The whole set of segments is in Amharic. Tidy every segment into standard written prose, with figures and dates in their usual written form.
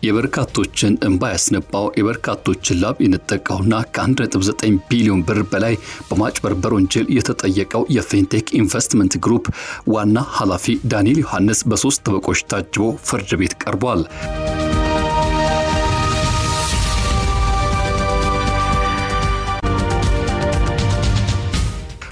የበርካቶችን እንባ ያስነባው የበርካቶችን ላብ የነጠቀውና ከ1.9 ቢሊዮን ብር በላይ በማጭበርበር ወንጀል የተጠየቀው የፊንቴክ ኢንቨስትመንት ግሩፕ ዋና ኃላፊ ዳንኤል ዮሐንስ በ3 ጠበቆች ታጅቦ ፍርድ ቤት ቀርቧል።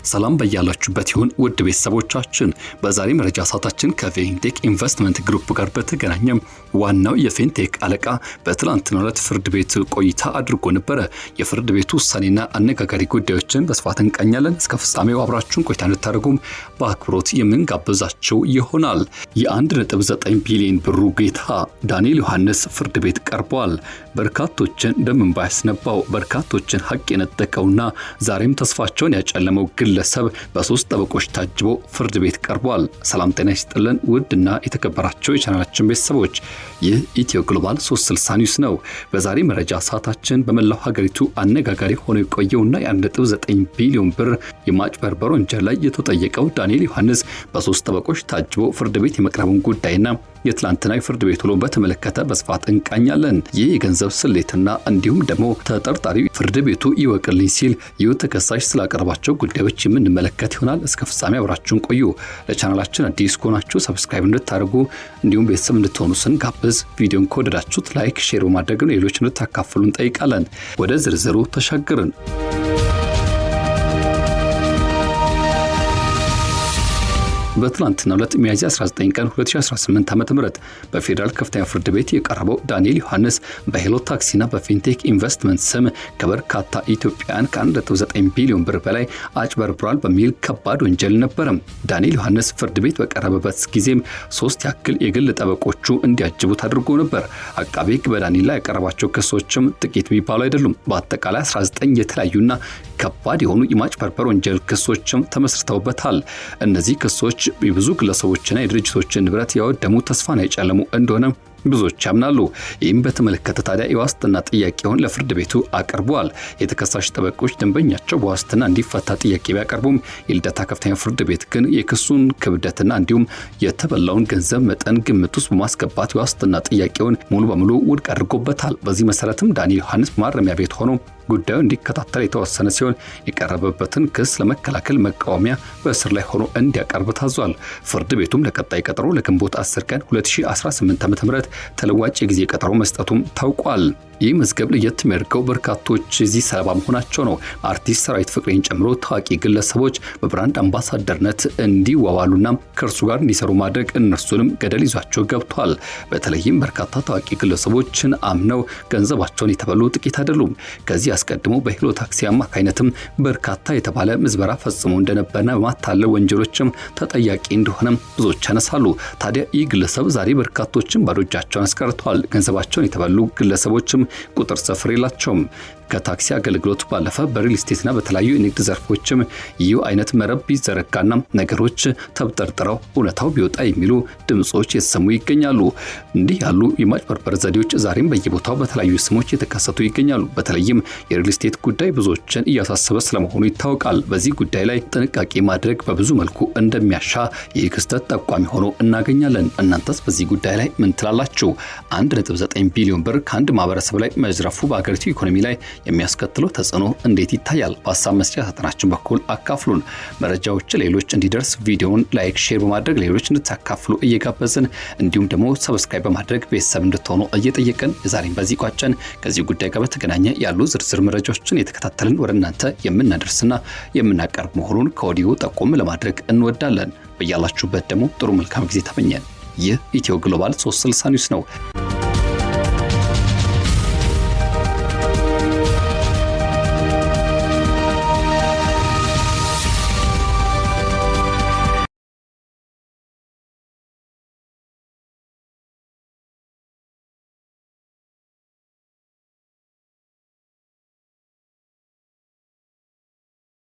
ሰላም በያላችሁበት ይሁን ውድ ቤተሰቦቻችን። በዛሬ መረጃ ሰዓታችን ከፊንቴክ ኢንቨስትመንት ግሩፕ ጋር በተገናኘም ዋናው የፊንቴክ አለቃ በትላንትናው ዕለት ፍርድ ቤት ቆይታ አድርጎ ነበር። የፍርድ ቤቱ ውሳኔና አነጋጋሪ ጉዳዮችን በስፋት እንቃኛለን። እስከ ፍጻሜው አብራችሁን ቆይታ እንድታደርጉም በአክብሮት የምንጋብዛችሁ ይሆናል። የ1.9 ቢሊዮን ብሩ ጌታ ዳንኤል ዮሐንስ ፍርድ ቤት ቀርቧል። በርካቶችን ደም እንባ ያስነባው በርካቶችን ሀቅ የነጠቀውና ዛሬም ተስፋቸውን ያጨለመው ግለሰብ በ3 ጠበቆች ታጅቦ ፍርድ ቤት ቀርቧል። ሰላም ጤና ይስጥልን ውድና የተከበራችሁ የቻናላችን ቤተሰቦች፣ ይህ ኢትዮ ግሎባል 360 ኒውስ ነው። በዛሬ መረጃ ሰዓታችን በመላው ሀገሪቱ አነጋጋሪ ሆኖ የቆየውና የ1.9 ቢሊዮን ብር የማጭበርበር ወንጀል ላይ የተጠየቀው ዳንኤል ዮሐንስ በ3 ጠበቆች ታጅቦ ፍርድ ቤት የመቅረቡን ጉዳይና የትላንትና ፍርድ ቤት ውሎ በተመለከተ በስፋት እንቃኛለን። ይህ የገንዘብ ስሌትና እንዲሁም ደግሞ ተጠርጣሪው ፍርድ ቤቱ ይወቅልኝ ሲል ተከሳሽ ስላቀረባቸው ጉዳዮች የምንመለከት ይሆናል። እስከ ፍጻሜ አብራችሁን ቆዩ። ለቻናላችን አዲስ ከሆናችሁ ሰብስክራይብ እንድታደርጉ እንዲሁም ቤተሰብ እንድትሆኑ ስንጋብዝ፣ ቪዲዮን ከወደዳችሁት ላይክ፣ ሼር በማድረግ ሌሎች እንድታካፍሉ እንጠይቃለን። ወደ ዝርዝሩ ተሻገርን። በትላንትናው ዕለት ሚያዝያ 19 ቀን 2018 ዓ.ም በፌደራል ከፍተኛ ፍርድ ቤት የቀረበው ዳንኤል ዮሐንስ በሄሎ ታክሲና በፊንቴክ ኢንቨስትመንት ስም ከበርካታ ኢትዮጵያውያን ከ1.9 ቢሊዮን ብር በላይ አጭበርብሯል በሚል ከባድ ወንጀል ነበር። ዳንኤል ዮሐንስ ፍርድ ቤት በቀረበበት ጊዜም 3 ያክል የግል ጠበቆቹ እንዲያጅቡት አድርጎ ነበር። አቃቤ ሕግ በዳንኤል ላይ ያቀረባቸው ክሶችም ጥቂት የሚባሉ አይደሉም። በአጠቃላይ 19 የተለያዩና ከባድ የሆኑ የማጭበርበር ወንጀል ክሶችም ተመስርተውበታል። እነዚህ ክሶች የብዙ ግለሰቦችና የድርጅቶችን ንብረት ያወደሙ ተስፋን ያጨለሙ እንደሆነ ብዙዎች ያምናሉ። ይህም በተመለከተ ታዲያ የዋስትና ጥያቄውን ለፍርድ ቤቱ አቅርበዋል። የተከሳሽ ጠበቆች ደንበኛቸው በዋስትና እንዲፈታ ጥያቄ ቢያቀርቡም የልደታ ከፍተኛ ፍርድ ቤት ግን የክሱን ክብደትና እንዲሁም የተበላውን ገንዘብ መጠን ግምት ውስጥ በማስገባት የዋስትና ጥያቄውን ሙሉ በሙሉ ውድቅ አድርጎበታል። በዚህ መሰረትም ዳንኤል ዮሐንስ ማረሚያ ቤት ሆኖ ጉዳዩ እንዲከታተል የተወሰነ ሲሆን የቀረበበትን ክስ ለመከላከል መቃወሚያ በእስር ላይ ሆኖ እንዲያቀርብ ታዟል። ፍርድ ቤቱም ለቀጣይ ቀጠሮ ለግንቦት 10 ቀን 2018 ዓ.ም ተለዋጭ የጊዜ ቀጠሮ መስጠቱም ታውቋል። ይህ መዝገብ ለየት የሚያደርገው በርካቶች እዚህ ሰለባ መሆናቸው ነው። አርቲስት ሰራዊት ፍቅሬን ጨምሮ ታዋቂ ግለሰቦች በብራንድ አምባሳደርነት እንዲዋዋሉና ከእርሱ ጋር እንዲሰሩ ማድረግ እነርሱንም ገደል ይዟቸው ገብቷል። በተለይም በርካታ ታዋቂ ግለሰቦችን አምነው ገንዘባቸውን የተበሉ ጥቂት አይደሉም። ከዚህ አስቀድሞ በሄሎ ታክሲ አማካይነትም በርካታ የተባለ ምዝበራ ፈጽሞ እንደነበርና በማታለል ወንጀሎችም ተጠያቂ እንደሆነ ብዙዎች ያነሳሉ። ታዲያ ይህ ግለሰብ ዛሬ በርካቶችን ባዶ እጃቸውን አስቀርቷል። ገንዘባቸውን የተበሉ ግለሰቦችም ቁጥር ስፍር የላቸውም። ከታክሲ አገልግሎት ባለፈ በሪል ስቴትና በተለያዩ የንግድ ዘርፎችም ይህ አይነት መረብ ቢዘረጋና ነገሮች ተብጠርጥረው እውነታው ቢወጣ የሚሉ ድምጾች የተሰሙ ይገኛሉ። እንዲህ ያሉ የማጭበርበር ዘዴዎች ዛሬም በየቦታው በተለያዩ ስሞች የተከሰቱ ይገኛሉ። በተለይም የሪል ስቴት ጉዳይ ብዙዎችን እያሳሰበ ስለመሆኑ ይታወቃል። በዚህ ጉዳይ ላይ ጥንቃቄ ማድረግ በብዙ መልኩ እንደሚያሻ ይህ ክስተት ጠቋሚ ሆኖ እናገኛለን። እናንተስ በዚህ ጉዳይ ላይ ምን ትላላችሁ? 1.9 ቢሊዮን ብር ከአንድ ማህበረሰብ ላይ መዝረፉ በአገሪቱ ኢኮኖሚ ላይ የሚያስከትለው ተጽዕኖ እንዴት ይታያል? በሀሳብ መስጫ ሳጥናችን በኩል አካፍሉን። መረጃዎች ሌሎች እንዲደርስ ቪዲዮውን ላይክ፣ ሼር በማድረግ ሌሎች እንድታካፍሉ እየጋበዝን እንዲሁም ደግሞ ሰብስክራይብ በማድረግ ቤተሰብ እንድትሆኑ እየጠየቅን የዛሬን በዚህ ቋጨን። ከዚህ ጉዳይ ጋር በተገናኘ ያሉ ዝርዝር መረጃዎችን የተከታተልን ወደ እናንተ የምናደርስና የምናቀርብ መሆኑን ከወዲሁ ጠቆም ለማድረግ እንወዳለን። በያላችሁበት ደግሞ ጥሩ መልካም ጊዜ ተመኘን። ይህ ኢትዮ ግሎባል 360 ኒውስ ነው።